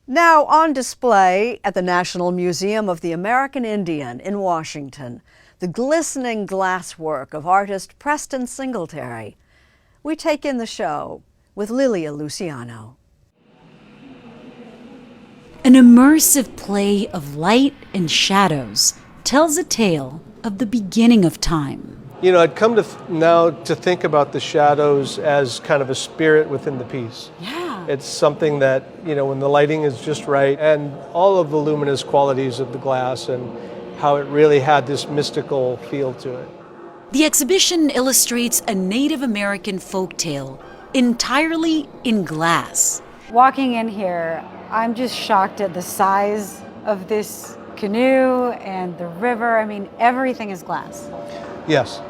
Now on display at the National Museum of the American Indian in Washington, the glistening glasswork of artist Preston Singletary. We take in the show with Lilia Luciano. An immersive play of light and shadows tells a tale of the beginning of time. You know, I'd come to now to think about the shadows as kind of a spirit within the piece. Yeah. It's something that, you know, when the lighting is just right and all of the luminous qualities of the glass and how it really had this mystical feel to it. The exhibition illustrates a Native American folktale entirely in glass. Walking in here, I'm just shocked at the size of this canoe and the river. I mean, everything is glass. Yes.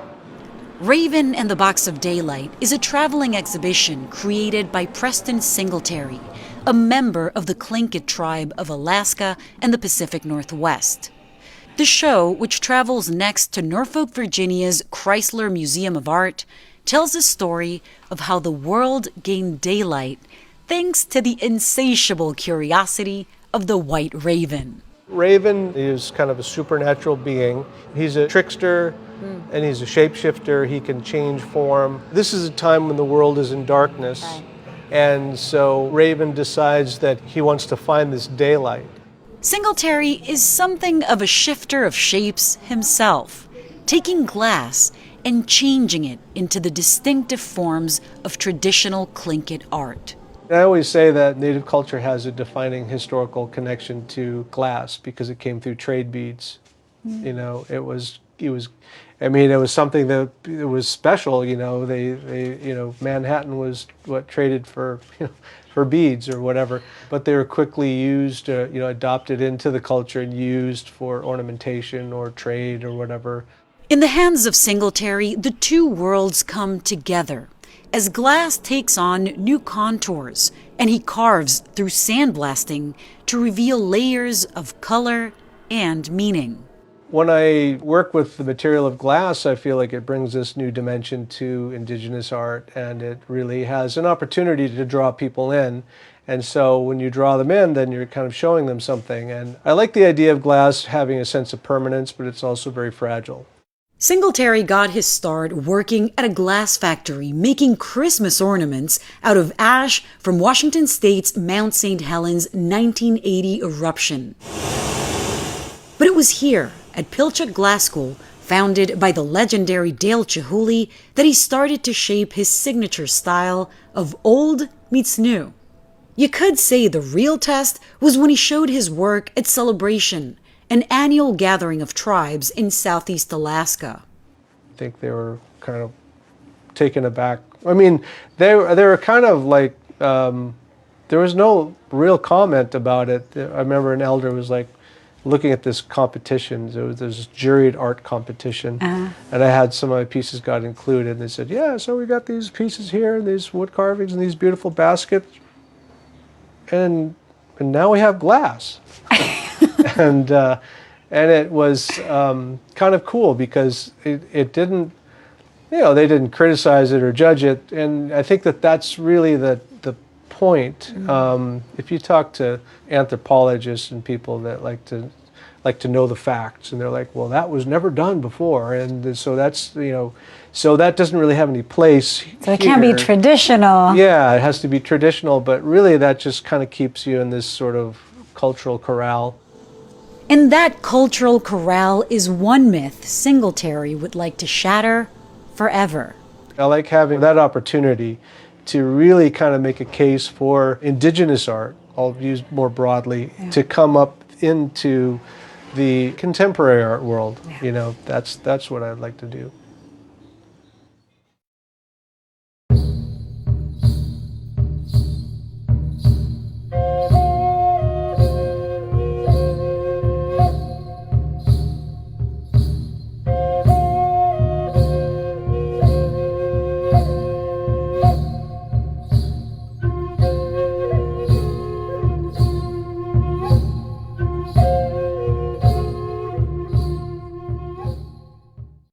Raven and the Box of Daylight is a traveling exhibition created by Preston Singletary, a member of the Tlingit tribe of Alaska and the Pacific Northwest. The show, which travels next to Norfolk, Virginia's Chrysler Museum of Art, tells a story of how the world gained daylight thanks to the insatiable curiosity of the white raven. Raven is kind of a supernatural being. He's a trickster and he's a shapeshifter. He can change form. This is a time when the world is in darkness. Right. And so Raven decides that he wants to find this daylight. Singletary is something of a shifter of shapes himself, taking glass and changing it into the distinctive forms of traditional Tlingit art. I always say that Native culture has a defining historical connection to glass because it came through trade beads. You know, it was something that it was special. You know, Manhattan was what traded for, for beads or whatever. But they were quickly used, adopted into the culture and used for ornamentation or trade or whatever. In the hands of Singletary, the two worlds come together as glass takes on new contours, and he carves through sandblasting to reveal layers of color and meaning. When I work with the material of glass, I feel like it brings this new dimension to Indigenous art, and it really has an opportunity to draw people in. And so when you draw them in, then you're kind of showing them something. And I like the idea of glass having a sense of permanence, but it's also very fragile. Singletary got his start working at a glass factory making Christmas ornaments out of ash from Washington State's Mount St. Helens 1980 eruption. But it was here at Pilchuck Glass School, founded by the legendary Dale Chihuly, that he started to shape his signature style of old meets new. You could say the real test was when he showed his work at Celebration, an annual gathering of tribes in Southeast Alaska. I think they were kind of taken aback. I mean, they were kind of like, there was no real comment about it. I remember an elder was like looking at this competition. There was this juried art competition, and I had some of my pieces got included. And they said, yeah, so we got these pieces here, and these wood carvings, and these beautiful baskets, and now we have glass. And it was kind of cool because it didn't, they didn't criticize it or judge it. And I think that that's really the point. If you talk to anthropologists and people that like to know the facts, and they're like, well, that was never done before, and so that's so that doesn't really have any place. So it can't be traditional. Yeah, it has to be traditional, but really that just kind of keeps you in this sort of cultural corral. And that cultural corral is one myth Singletary would like to shatter forever. I like having that opportunity to really kind of make a case for Indigenous art, I'll use more broadly, to come up into the contemporary art world. That's what I'd like to do.